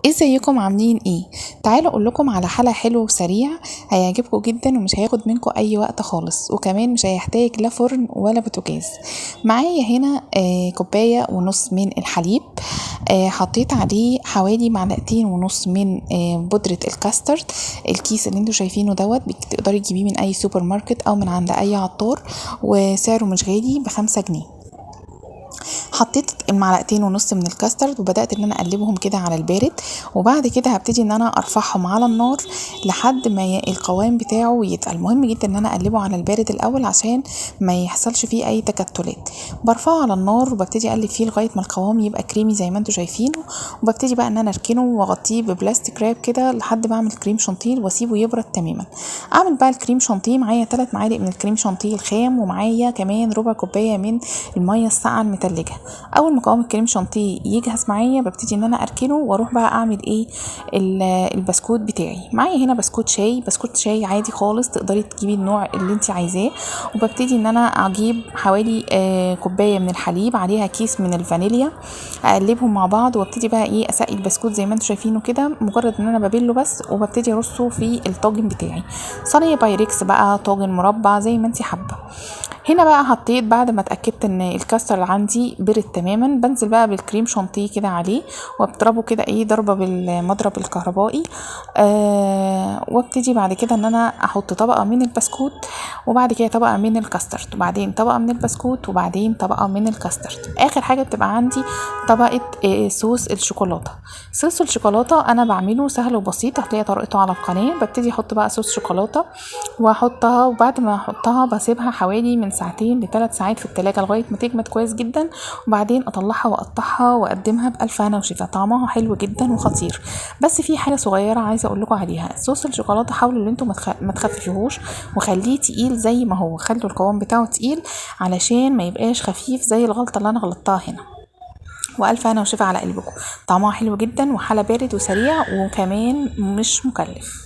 ازيكم عاملين ايه؟ تعالوا اقول لكم على حلا حلو وسريع هيعجبكم جدا ومش هياخد منكم اي وقت خالص، وكمان مش هيحتاج لا فرن ولا بوتاجاز. معايا هنا كوبايه ونص من الحليب، حطيت عليه حوالي معلقتين ونص من بودره الكاسترد. الكيس اللي انتوا شايفينه دوت تقدري تجيبيه من اي سوبر ماركت او من عند اي عطار، وسعره مش غالي ب5 جنيه. حطيت المعلقتين ونص من الكاسترد وبدات ان انا اقلبهم كده على البارد، وبعد كده هبتدي ان انا ارفعهم على النار لحد ما القوام بتاعه يتقل. مهم جدا ان انا اقلبه على البارد الاول عشان ما يحصلش فيه اي تكتلات. برفعه على النار وببتدي اقلب فيه لغايه ما القوام يبقى كريمي زي ما انتوا شايفينه، وببتدي بقى ان انا اركنه واغطيه ببلاستيك راب كده لحد ما اعمل كريم شانتيه واسيبه يبرد تماما. اعمل بقى الكريم شانتيه. معايا 3 معالق من الكريم شانتيه الخام، ومعايا كمان ربع كوبايه من الميه الساقعه المتلجه. اول ما قوام الكريم شانتيه يجهز معايا ببتدي ان انا اركنه واروح بقى اعمل ايه البسكوت بتاعي. معايا هنا بسكوت شاي عادي خالص، تقدري تجيبي النوع اللي انت عايزاه. وببتدي ان انا اجيب حوالي كوبايه من الحليب عليها كيس من الفانيليا، اقلبهم مع بعض وابتدي بقى ايه اسقي البسكوت زي ما انتم شايفينه كده، مجرد ان انا ببله بس، وببتدي ارصه في الطاجن بتاعي، صينيه بايركس بقى، طاجن مربع زي ما انت حابه. هنا بقى حطيت بعد ما اتاكدت ان الكاستر اللي عندي برد تماما، بنزل بقى بالكريم شانتيه كده عليه وبضربه كده ايه ضربه بالمضرب الكهربائي. وابتدي بعد كده ان انا احط طبقه من البسكوت، وبعد كده طبقه من الكاسترد، وبعدين طبقه من البسكوت، وبعدين طبقه من الكاسترد. اخر حاجه بتبقى عندي طبقه صوص الشوكولاته. صوص الشوكولاته انا بعمله سهل وبسيط، هتلاقي طريقته على القناه. ببتدي احط بقى صوص شوكولاته واحطها، وبعد ما احطها بسيبها حوالي من 2 ل3 ساعات في التلاجة لغايه ما تجمد كويس جدا، وبعدين اطلعها واقطعها واقدمها بالف هنا وشفا. طعمها حلو جدا وخطير. بس في حاجه صغيره عايزه اقول لكم عليها، صوص الشوكولاته حاولوا ان انتم ما تخففوهوش وخليه تقيل زي ما هو، خلوا القوام بتاعه تقيل علشان ما يبقاش خفيف زي الغلطه اللي انا غلطتها هنا. والف هنا وشفا على قلبكم. طعمها حلو جدا وحلا بارد وسريع وكمان مش مكلف.